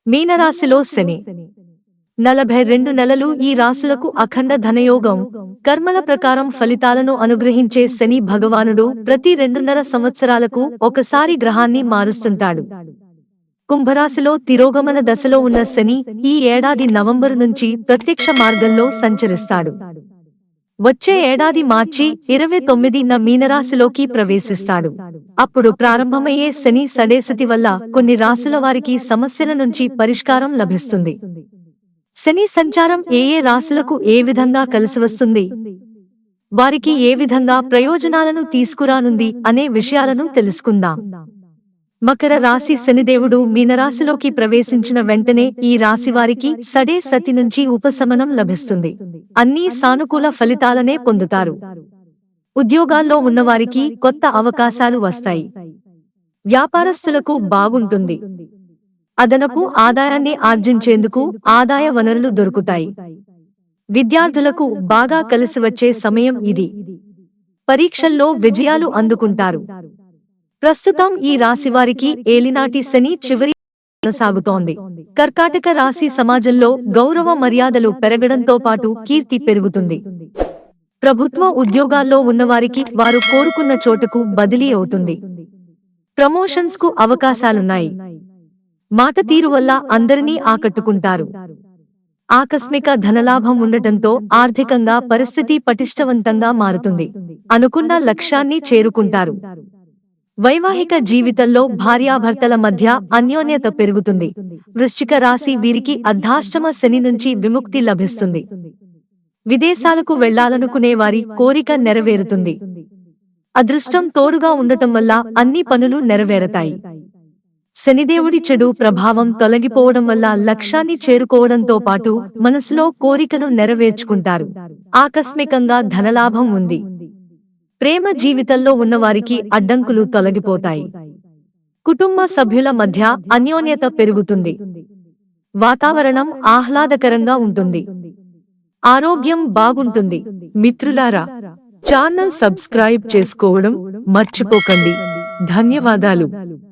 మీనరాశిలో శని 42 నెలలు ఈ రాశులకు అఖండ ధనయోగం, కర్మల ప్రకారం ఫలితాలను అనుగ్రహించే శని భగవానుడు ప్రతి 2.5 సంవత్సరాలకు ఒకసారి గ్రహాన్ని మారుస్తుంటాడు. కుంభరాశిలో తిరోగమన దశలో ఉన్న శని ఈ ఏడాది నవంబరు నుంచి ప్రత్యక్ష మార్గంలో సంచరిస్తాడు. వచ్చే ఏడాది మార్చి 29న మీనరాశిలోకి ప్రవేశిస్తాడు. అప్పుడు ప్రారంభమయ్యే శని సడేసతి వల్ల కొన్ని రాశుల వారికి సమస్యల నుంచి పరిష్కారం లభిస్తుంది. శని సంచారం ఏ రాశులకు ఏ విధంగా కలిసివస్తుంది, వారికి ఏ విధంగా ప్రయోజనాలను తీసుకురానుంది అనే విషయాలను తెలుసుకుందాం. మకర రాశి శనిదేవుడు మీనరాశిలోకి ప్రవేశించిన వెంటనే ఈ రాశి వారికి సడే సతి నుంచి ఉపశమనం లభిస్తుంది. అన్నీ సానుకూల ఫలితాలనే పొందుతారు. ఉద్యోగాల్లో ఉన్నవారికి కొత్త అవకాశాలు వస్తాయి. వ్యాపారస్తులకు బాగుంటుంది. అదనపు ఆదాయాన్ని ఆర్జించేందుకు ఆదాయ వనరులు దొరుకుతాయి. విద్యార్థులకు బాగా కలిసివచ్చే సమయం ఇది. పరీక్షల్లో విజయాలు అందుకుంటారు. ప్రస్తుతం ఈ రాశివారికి ఏలినాటి శని చివరి కొనసాగుతోంది. కర్కాటక రాశి సమాజంలో గౌరవ మర్యాదలు పెరగడంతో పాటు కీర్తి పెరుగుతుంది. ప్రభుత్వ ఉద్యోగాల్లో ఉన్నవారికి వారు కోరుకున్న చోటకు బదిలీ అవుతుంది. ప్రమోషన్స్ కు అవకాశాలున్నాయి. మాట తీరు వల్ల అందరినీ ఆకట్టుకుంటారు. ఆకస్మిక ధనలాభం ఉండటంతో ఆర్థికంగా పరిస్థితి పటిష్టవంతంగా మారుతుంది. అనుకున్న లక్ష్యాన్ని చేరుకుంటారు. వైవాహిక జీవితంలో భార్యాభర్తల మధ్య అన్యోన్యత పెరుగుతుంది. వృశ్చిక రాశి వీరికి అర్ధాష్టమ శని నుంచి విముక్తి లభిస్తుంది. విదేశాలకు వెళ్లాలనుకునే వారి కోరిక నెరవేరుతుంది. అదృష్టం తోడుగా ఉండటం వల్ల అన్ని పనులు నెరవేరతాయి. శనిదేవుడి చెడు ప్రభావం తొలగిపోవడం వల్ల లక్ష్యాన్ని చేరుకోవడంతో పాటు మనసులో కోరికను నెరవేర్చుకుంటారు. ఆకస్మికంగా ధనలాభం ఉంది. ప్రేమ జీవితంలో ఉన్నవారికి అడ్డంకులు తొలగిపోతాయి. కుటుంబ సభ్యుల మధ్య అన్యోన్యత పెరుగుతుంది. వాతావరణం ఆహ్లాదకరంగా ఉంటుంది. ఆరోగ్యం బాగుంటుంది. మిత్రులారా, ఛానల్ సబ్స్క్రైబ్ చేసుకోవడం మర్చిపోకండి. ధన్యవాదాలు.